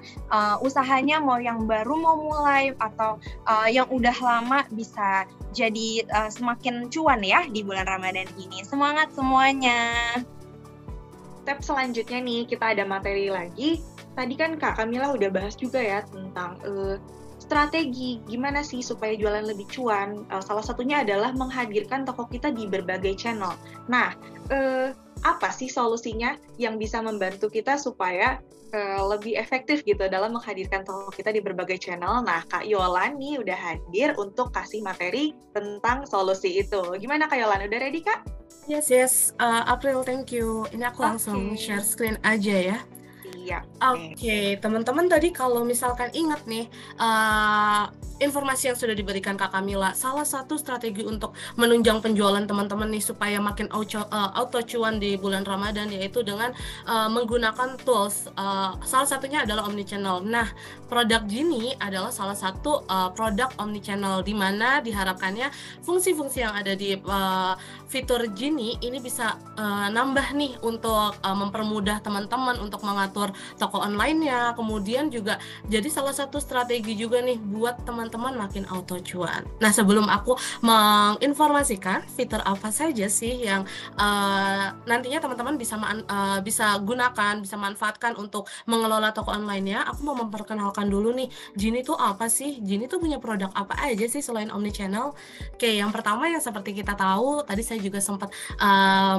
Usahanya mau yang baru mau mulai atau yang udah lama bisa jadi semakin cuan ya di bulan Ramadan ini. Semangat semuanya. Step selanjutnya nih, kita ada materi lagi. Tadi kan Kak Kamila udah bahas juga ya tentang strategi gimana sih supaya jualan lebih cuan. Salah satunya adalah menghadirkan toko kita di berbagai channel. Nah, apa sih solusinya yang bisa membantu kita supaya lebih efektif gitu dalam menghadirkan toko kita di berbagai channel? Nah, Kak Yolan nih udah hadir untuk kasih materi tentang solusi itu. Gimana Kak Yolan? Udah ready, Kak? Yes. April, thank you. Ini aku langsung share screen aja ya. Oke, teman-teman tadi kalau misalkan ingat nih informasi yang sudah diberikan Kak Kamila, salah satu strategi untuk menunjang penjualan teman-teman nih supaya makin auto cuan di bulan Ramadan yaitu dengan menggunakan tools. Salah satunya adalah omnichannel. Nah, produk Genie adalah salah satu produk omnichannel di mana diharapkannya fungsi-fungsi yang ada di fitur Genie ini bisa nambah nih untuk mempermudah teman-teman untuk mengatur toko online-nya, kemudian juga jadi salah satu strategi juga nih buat teman-teman makin auto cuan. Nah, sebelum aku menginformasikan fitur apa saja sih yang nantinya teman-teman bisa gunakan, bisa manfaatkan untuk mengelola toko online-nya, aku mau memperkenalkan dulu nih, Genie itu apa sih? Genie itu punya produk apa aja sih selain omnichannel? Oke, yang pertama yang seperti kita tahu, tadi saya juga sempat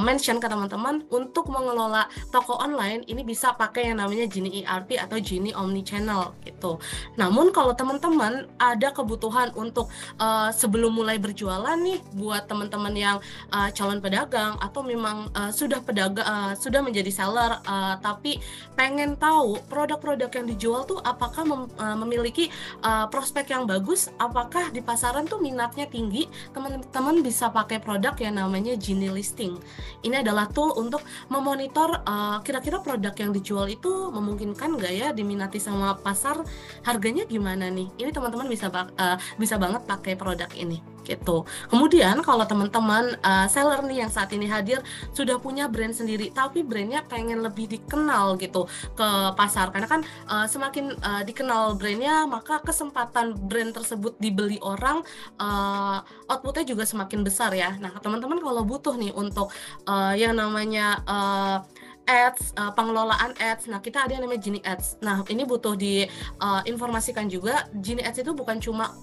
mention ke teman-teman, untuk mengelola toko online ini bisa pakai yang namanya Genie ERP atau Genie Omnichannel gitu. Namun kalau teman-teman ada kebutuhan untuk sebelum mulai berjualan nih, buat teman-teman yang calon pedagang atau memang sudah menjadi seller tapi pengen tahu produk-produk yang dijual tuh apakah memiliki prospek yang bagus, apakah di pasaran tuh minatnya tinggi, teman-teman bisa pakai produk yang namanya Genie Listing. Ini adalah tool untuk memonitor kira-kira produk yang dijual itu memungkinkan nggak ya diminati sama pasar, harganya gimana nih. Ini teman-teman bisa banget pakai produk ini. gitu. Kemudian kalau teman-teman seller nih yang saat ini hadir sudah punya brand sendiri, tapi brandnya pengen lebih dikenal gitu ke pasar, karena kan semakin dikenal brandnya, maka kesempatan brand tersebut dibeli orang, outputnya juga semakin besar ya. Nah teman-teman kalau butuh nih untuk yang namanya ads, pengelolaan ads. Nah, kita ada yang namanya Genie Ads. Nah, ini butuh diinformasikan juga, Genie Ads itu bukan cuma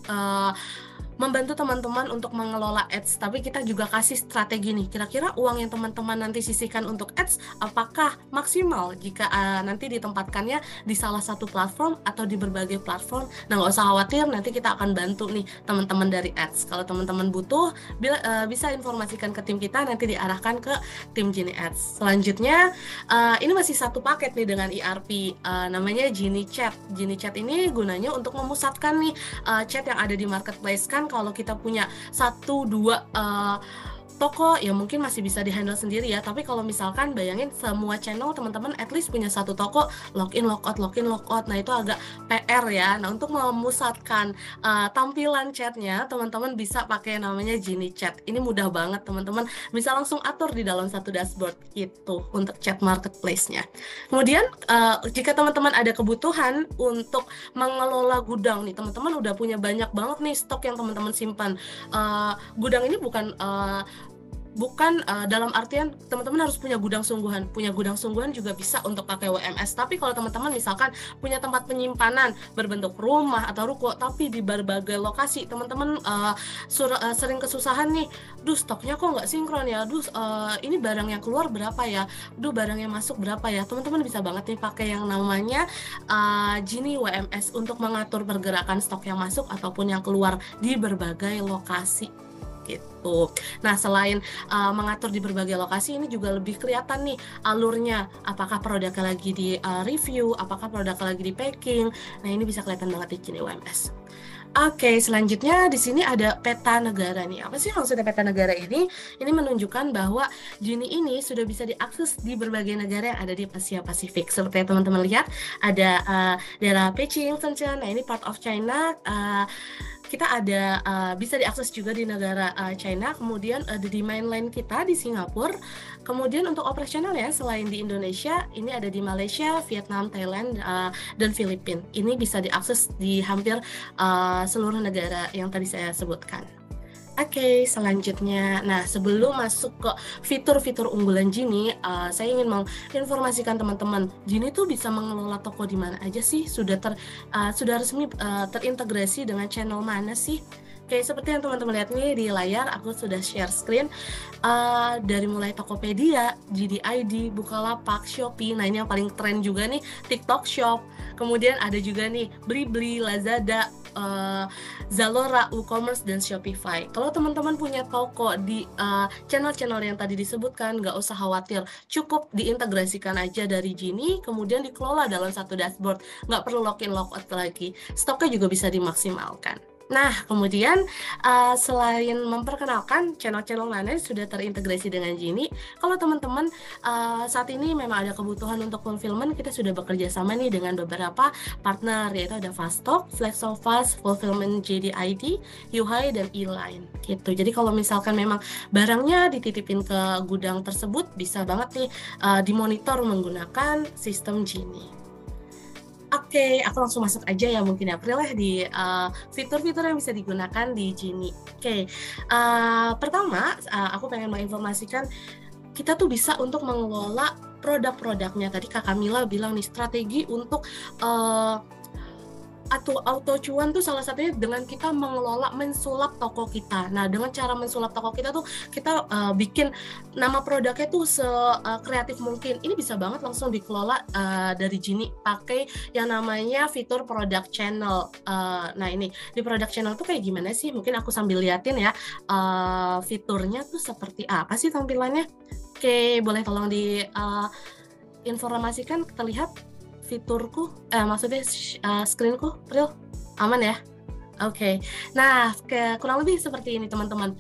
membantu teman-teman untuk mengelola ads, tapi kita juga kasih strategi nih, kira-kira uang yang teman-teman nanti sisihkan untuk ads apakah maksimal jika nanti ditempatkannya di salah satu platform atau di berbagai platform. Nah, nggak usah khawatir, nanti kita akan bantu nih teman-teman dari ads. Kalau teman-teman butuh, bisa informasikan ke tim kita, nanti diarahkan ke tim Genie Ads. Selanjutnya, ini masih satu paket nih dengan ERP, namanya Genie Chat. Genie Chat ini gunanya untuk memusatkan nih chat yang ada di marketplace. Kan kalau kita punya 1-2 toko ya mungkin masih bisa dihandle sendiri ya, tapi kalau misalkan bayangin semua channel teman-teman at least punya satu toko, login logout, nah itu agak PR ya. Nah, untuk memusatkan tampilan chatnya, teman-teman bisa pakai namanya Genie Chat. Ini mudah banget, teman-teman bisa langsung atur di dalam satu dashboard gitu untuk chat marketplace-nya. Kemudian jika teman-teman ada kebutuhan untuk mengelola gudang nih, teman-teman udah punya banyak banget nih stok yang teman-teman simpan. Gudang ini bukan dalam artian teman-teman harus punya gudang sungguhan. Punya gudang sungguhan juga bisa untuk pakai WMS. Tapi kalau teman-teman misalkan punya tempat penyimpanan berbentuk rumah atau ruko tapi di berbagai lokasi, teman-teman sering kesusahan nih, stoknya kok nggak sinkron ya, ini barang yang keluar berapa ya, barang yang masuk berapa ya. Teman-teman bisa banget nih pakai yang namanya Genie WMS untuk mengatur pergerakan stok yang masuk ataupun yang keluar di berbagai lokasi gitu. Nah, selain mengatur di berbagai lokasi, ini juga lebih kelihatan nih alurnya, apakah produknya lagi di review, apakah produknya lagi di packing. Nah, ini bisa kelihatan banget di Genie WMS. Oke, selanjutnya di sini ada peta negara nih. Apa sih maksudnya peta negara ini? Ini menunjukkan bahwa Genie ini sudah bisa diakses di berbagai negara yang ada di Asia Pasifik. Seperti yang teman-teman lihat, ada daerah Beijing, Shenzhen. Nah, ini part of China. Kita ada bisa diakses juga di negara China, kemudian di mainland kita di Singapura. Kemudian untuk operasional ya, selain di Indonesia, ini ada di Malaysia, Vietnam, Thailand, dan Filipina. Ini bisa diakses di hampir seluruh negara yang tadi saya sebutkan. Oke, selanjutnya, nah sebelum masuk ke fitur-fitur unggulan Genie, saya ingin menginformasikan teman-teman, Genie tuh bisa mengelola toko di mana aja sih? Sudah resmi terintegrasi dengan channel mana sih? Oke, seperti yang teman-teman lihat nih di layar, aku sudah share screen dari mulai Tokopedia, JD.ID, Bukalapak, Shopee. Nah, ini yang paling tren juga nih, TikTok Shop. Kemudian ada juga nih Blibli, Lazada, Zalora, WooCommerce, dan Shopify. Kalau teman-teman punya toko di channel-channel yang tadi disebutkan, nggak usah khawatir, cukup diintegrasikan aja dari Genie, kemudian dikelola dalam satu dashboard, nggak perlu login logout lagi, stoknya juga bisa dimaksimalkan. Nah, kemudian selain memperkenalkan channel-channel mana sudah terintegrasi dengan Genie, kalau teman-teman saat ini memang ada kebutuhan untuk fulfillment, kita sudah bekerja sama nih dengan beberapa partner, yaitu ada Faststock, Flexofast, Fulfillment JD.ID, Yuhai, dan E-Line gitu. Jadi kalau misalkan memang barangnya dititipin ke gudang tersebut, bisa banget nih dimonitor menggunakan sistem Genie. Oke, aku langsung masuk aja ya mungkin April ya di fitur-fitur yang bisa digunakan di Genie. Oke, pertama aku pengen menginformasikan kita tuh bisa untuk mengelola produk-produknya. Tadi Kak Kamila bilang nih strategi untuk atau auto cuan tuh salah satunya dengan kita mensulap toko kita. Nah, dengan cara mensulap toko kita tuh kita bikin nama produknya tuh sekreatif mungkin. Ini bisa banget langsung dikelola dari Genie pakai yang namanya fitur product channel. Nah, ini di product channel tuh kayak gimana sih? Mungkin aku sambil liatin ya fiturnya tuh seperti apa sih tampilannya. Oke, boleh tolong informasikan, kita lihat fiturku, maksudnya screenku, Pril, aman ya? Oke. Nah, kurang lebih seperti ini teman-teman.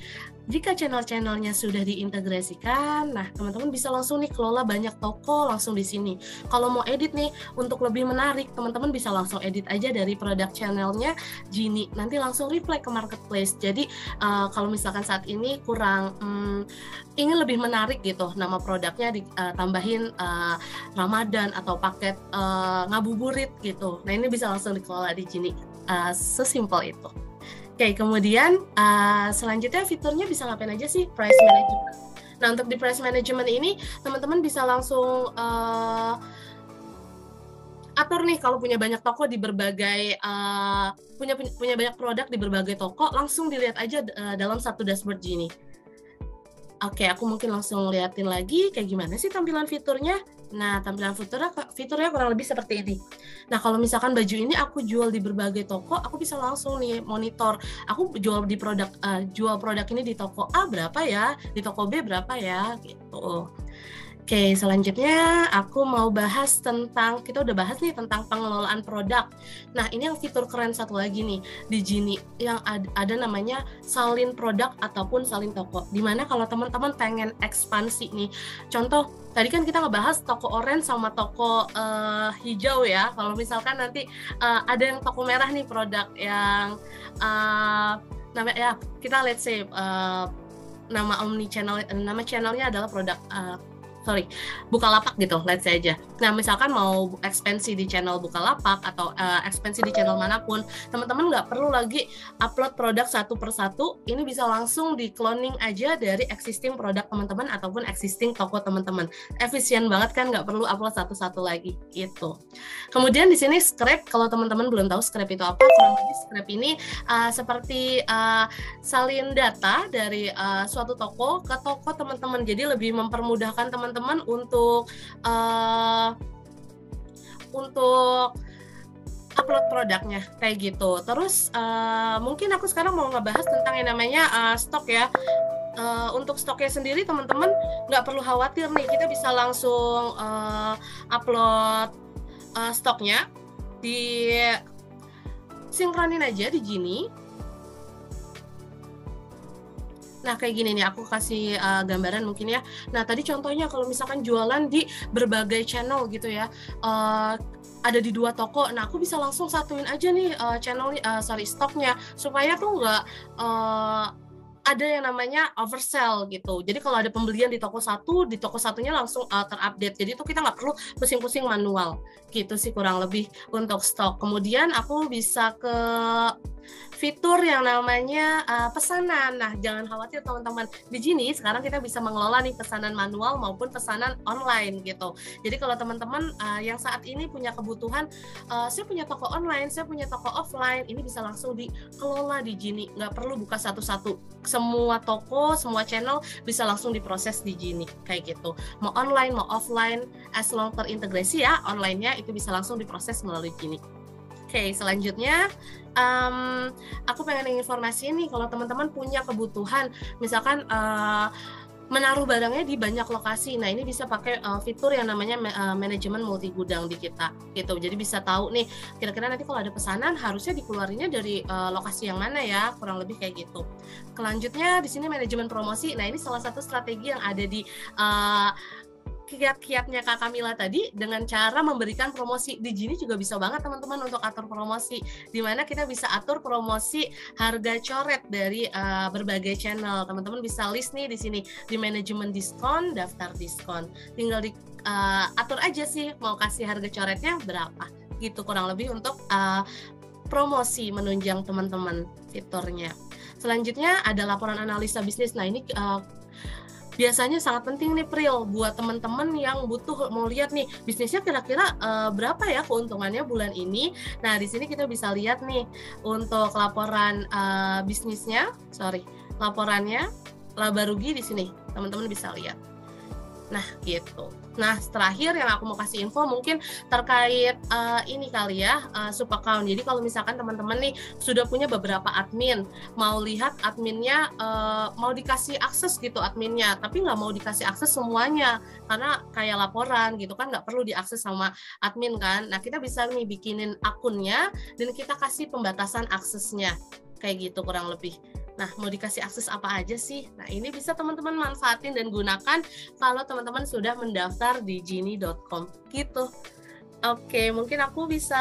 Jika channel-channelnya sudah diintegrasikan, nah teman-teman bisa langsung nih kelola banyak toko langsung di sini. Kalau mau edit nih, untuk lebih menarik, teman-teman bisa langsung edit aja dari produk channelnya Genie. Nanti langsung reply ke marketplace. Jadi kalau misalkan saat ini kurang ingin lebih menarik gitu, nama produknya ditambahin Ramadan atau paket ngabuburit gitu. Nah ini bisa langsung dikelola di Genie. Sesimpel itu. Oke, kemudian selanjutnya fiturnya bisa ngapain aja sih? Price management. Nah, untuk di price management ini, teman-teman bisa langsung atur nih kalau punya banyak toko di berbagai punya banyak produk di berbagai toko, langsung dilihat aja dalam satu dashboard Genie. Oke, aku mungkin langsung liatin lagi kayak gimana sih tampilan fiturnya. Nah, tampilan fiturnya kurang lebih seperti ini. Nah, kalau misalkan baju ini aku jual di berbagai toko, aku bisa langsung nih monitor. Aku jual produk ini di toko A berapa ya, di toko B berapa ya, gitu. Oke, selanjutnya aku mau bahas tentang, kita udah bahas nih tentang pengelolaan produk. Nah, ini yang fitur keren satu lagi nih di Genie yang ada namanya salin produk ataupun salin toko. Dimana kalau teman-teman pengen ekspansi nih, contoh tadi kan kita ngebahas toko orange sama toko hijau ya. Kalau misalkan nanti ada yang toko merah nih produk yang namanya ya kita let's say nama channelnya adalah produk Bukalapak gitu, let's say aja. Nah, misalkan mau ekspansi di channel Bukalapak atau ekspansi di channel manapun, teman-teman nggak perlu lagi upload produk satu persatu, ini bisa langsung di cloning aja dari existing produk teman-teman ataupun existing toko teman-teman. Efisien banget kan, nggak perlu upload satu-satu lagi, gitu. Kemudian di sini scrap, kalau teman-teman belum tahu scrap itu apa, kurang lebih scrap ini seperti salin data dari suatu toko ke toko teman-teman, jadi lebih mempermudahkan teman-teman untuk upload produknya kayak gitu. Terus mungkin aku sekarang mau ngebahas tentang yang namanya stok ya. Untuk stoknya sendiri teman-teman nggak perlu khawatir nih, kita bisa langsung upload stoknya di sinkronin aja di Genie. Nah, kayak gini nih, aku kasih gambaran mungkin ya. Nah, tadi contohnya kalau misalkan jualan di berbagai channel gitu ya, ada di 2 toko, nah aku bisa langsung satuin aja nih stoknya, supaya tuh nggak ada yang namanya oversell gitu. Jadi kalau ada pembelian di toko satu, di toko satunya langsung terupdate. Jadi itu kita nggak perlu pusing-pusing manual. Gitu sih kurang lebih untuk stok. Kemudian aku bisa ke fitur yang namanya pesanan. Nah, jangan khawatir teman-teman. Di Genie sekarang kita bisa mengelola nih pesanan manual maupun pesanan online gitu. Jadi kalau teman-teman yang saat ini punya kebutuhan, saya punya toko online, saya punya toko offline, ini bisa langsung dikelola di Genie. Nggak perlu buka satu-satu. Semua toko, semua channel bisa langsung diproses di Genie kayak gitu. Mau online, mau offline, as long terintegrasi ya, online-nya itu bisa langsung diproses melalui Genie. Oke, selanjutnya aku pengen informasi nih kalau teman-teman punya kebutuhan, misalkan menaruh barangnya di banyak lokasi. Nah, ini bisa pakai fitur yang namanya manajemen multi gudang di kita gitu. Jadi bisa tahu nih kira-kira nanti kalau ada pesanan harusnya dikeluarinnya dari lokasi yang mana ya, kurang lebih kayak gitu. Selanjutnya di sini manajemen promosi. Nah, ini salah satu strategi yang ada di kiat-kiatnya Kak Kamila tadi dengan cara memberikan promosi. Di Genie juga bisa banget teman-teman untuk atur promosi, dimana kita bisa atur promosi harga coret dari berbagai channel. Teman-teman bisa list nih di sini di manajemen diskon, daftar diskon, tinggal atur aja sih mau kasih harga coretnya berapa gitu, kurang lebih untuk promosi menunjang teman-teman fiturnya. Selanjutnya ada laporan analisa bisnis. Nah, ini biasanya sangat penting nih Pril buat teman-teman yang butuh mau lihat nih bisnisnya kira-kira berapa ya keuntungannya bulan ini. Nah, di sini kita bisa lihat nih untuk laporan laporannya laba rugi di sini teman-teman bisa lihat. Nah, gitu. Nah, terakhir yang aku mau kasih info mungkin terkait ini kali ya, sub account. Jadi kalau misalkan teman-teman nih sudah punya beberapa admin, mau lihat adminnya, mau dikasih akses gitu adminnya, tapi nggak mau dikasih akses semuanya, karena kayak laporan gitu kan nggak perlu diakses sama admin kan. Nah, kita bisa nih bikinin akunnya dan kita kasih pembatasan aksesnya, kayak gitu kurang lebih. Nah, mau dikasih akses apa aja sih? Nah, ini bisa teman-teman manfaatin dan gunakan kalau teman-teman sudah mendaftar di Gini.com gitu. Oke, mungkin aku bisa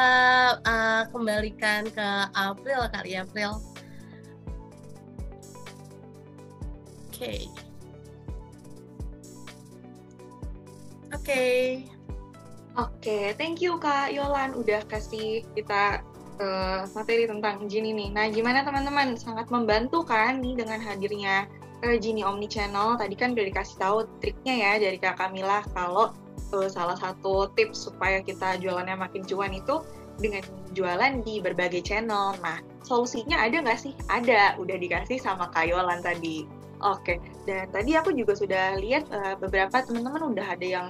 kembalikan ke April kali ya, April. Oke, thank you Kak Yolan udah kasih kita materi tentang Gini nih. Nah, gimana teman-teman? Sangat membantu kan nih dengan hadirnya Gini Omnichannel. Tadi kan udah dikasih tahu triknya ya dari Kak Kamila kalau salah satu tips supaya kita jualannya makin cuan itu dengan jualan di berbagai channel. Nah, solusinya ada nggak sih? Ada, udah dikasih sama Kak Yolan tadi. Oke, dan tadi aku juga sudah lihat beberapa teman-teman udah ada yang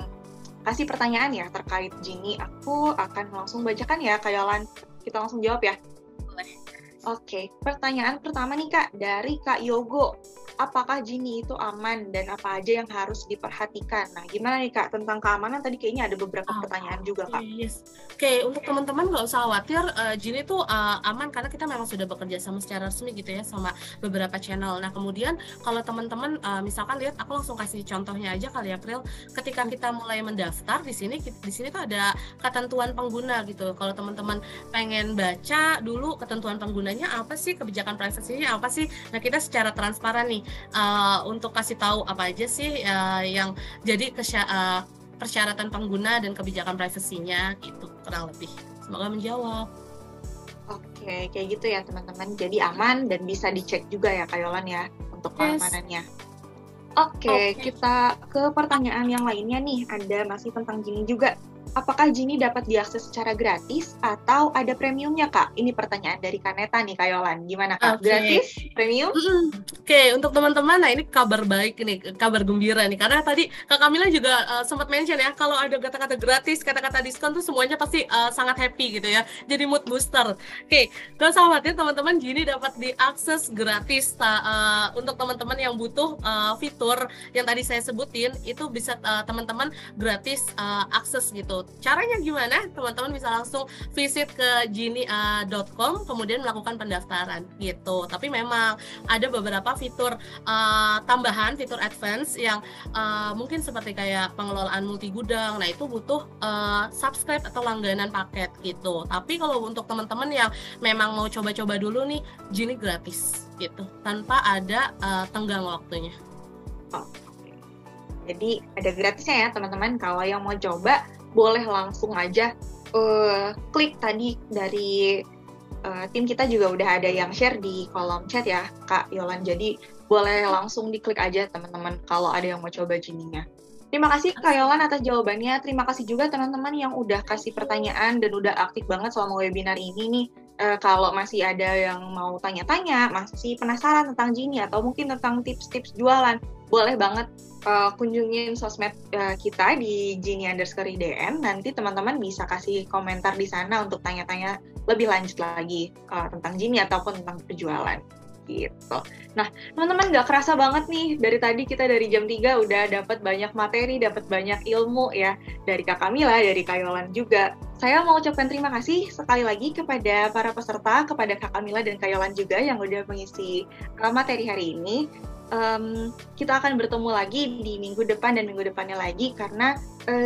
kasih pertanyaan ya terkait Gini. Aku akan langsung bacakan ya, Kak Yolan. Kita langsung jawab ya. Boleh. Oke, pertanyaan pertama nih Kak, dari Kak Yogo. Apakah Gini itu aman dan apa aja yang harus diperhatikan? Nah, gimana nih Kak tentang keamanan? Tadi kayaknya ada beberapa pertanyaan juga Kak. Yes. Oke, untuk teman-teman nggak usah khawatir, Gini itu aman karena kita memang sudah bekerja sama secara resmi gitu ya sama beberapa channel. Nah, kemudian kalau teman-teman misalkan lihat, aku langsung kasih contohnya aja kali ya, April. Ketika kita mulai mendaftar di sini tuh ada ketentuan pengguna gitu. Kalau teman-teman pengen baca dulu ketentuan penggunanya apa sih, kebijakan privasinya apa sih? Nah, kita secara transparan nih untuk kasih tahu apa aja sih yang jadi persyaratan pengguna dan kebijakan privasinya gitu, kurang lebih. Semoga menjawab. Oke, kayak gitu ya teman-teman. Jadi aman dan bisa dicek juga ya Kak Yolan ya untuk keamanannya. Oke, kita ke pertanyaan yang lainnya nih. Ada masih tentang Gini juga. Apakah Gini dapat diakses secara gratis atau ada premiumnya, Kak? Ini pertanyaan dari Kaneta nih, Kak Yolan. Gimana, Kak? Gratis? Premium? Oke, untuk teman-teman, nah ini kabar baik nih, kabar gembira nih. Karena tadi Kak Kamila juga sempat mention ya, kalau ada kata-kata gratis, kata-kata diskon tuh semuanya pasti sangat happy gitu ya. Jadi mood booster. Oke, gak usah khawatir teman-teman, Gini dapat diakses gratis. Untuk teman-teman yang butuh fitur yang tadi saya sebutin, itu bisa teman-teman gratis akses gitu. Caranya gimana? Teman-teman bisa langsung visit ke Gini.com kemudian melakukan pendaftaran gitu. Tapi memang ada beberapa fitur tambahan, fitur advance yang mungkin seperti kayak pengelolaan multi gudang. Nah, itu butuh subscribe atau langganan paket gitu. Tapi kalau untuk teman-teman yang memang mau coba-coba dulu nih, Gini gratis gitu, tanpa ada tenggang waktunya. Jadi ada gratisnya ya teman-teman. Kalau yang mau coba boleh langsung aja klik tadi dari tim kita juga udah ada yang share di kolom chat ya Kak Yolan. Jadi boleh langsung diklik aja teman-teman kalau ada yang mau coba Gini-nya. Terima kasih Kak Yolan atas jawabannya. Terima kasih juga teman-teman yang udah kasih pertanyaan dan udah aktif banget selama webinar ini nih. Kalau masih ada yang mau tanya-tanya, masih penasaran tentang Gini atau mungkin tentang tips-tips jualan, boleh banget kunjungin sosmed kita di Gini_IDN. Nanti teman-teman bisa kasih komentar di sana untuk tanya-tanya lebih lanjut lagi tentang Gini ataupun tentang perjualan gitu. Nah, teman-teman nggak kerasa banget nih, dari tadi kita dari jam 3 udah dapat banyak materi, dapat banyak ilmu ya, dari Kak Kamila, dari Kak Yolan juga. Saya mau ucapkan terima kasih sekali lagi kepada para peserta, kepada Kak Kamila dan Kak Yolan juga yang udah mengisi materi hari ini. Kita akan bertemu lagi di minggu depan dan minggu depannya lagi karena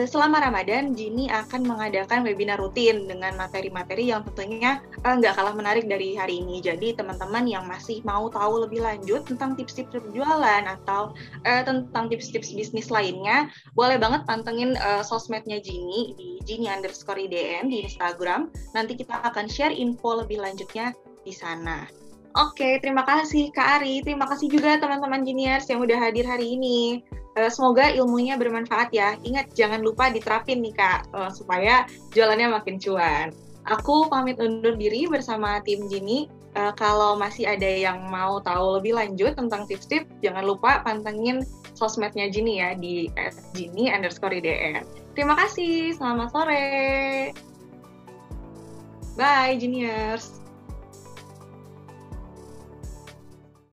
selama Ramadan Gini akan mengadakan webinar rutin dengan materi-materi yang tentunya nggak kalah menarik dari hari ini. Jadi teman-teman yang masih mau tahu lebih lanjut tentang tips-tips berjualan atau tentang tips-tips bisnis lainnya, boleh banget pantengin sosmednya Gini di Gini_IDN di Instagram. Nanti kita akan share info lebih lanjutnya di sana. Oke, terima kasih Kak Ari. Terima kasih juga teman-teman Giniers yang udah hadir hari ini. Semoga ilmunya bermanfaat ya. Ingat, jangan lupa diterapin nih Kak, supaya jualannya makin cuan. Aku pamit undur diri bersama tim Gini. Kalau masih ada yang mau tahu lebih lanjut tentang tips-tips, jangan lupa pantengin sosmednya Gini ya di @Gini_IDN. Terima kasih, selamat sore. Bye Giniers.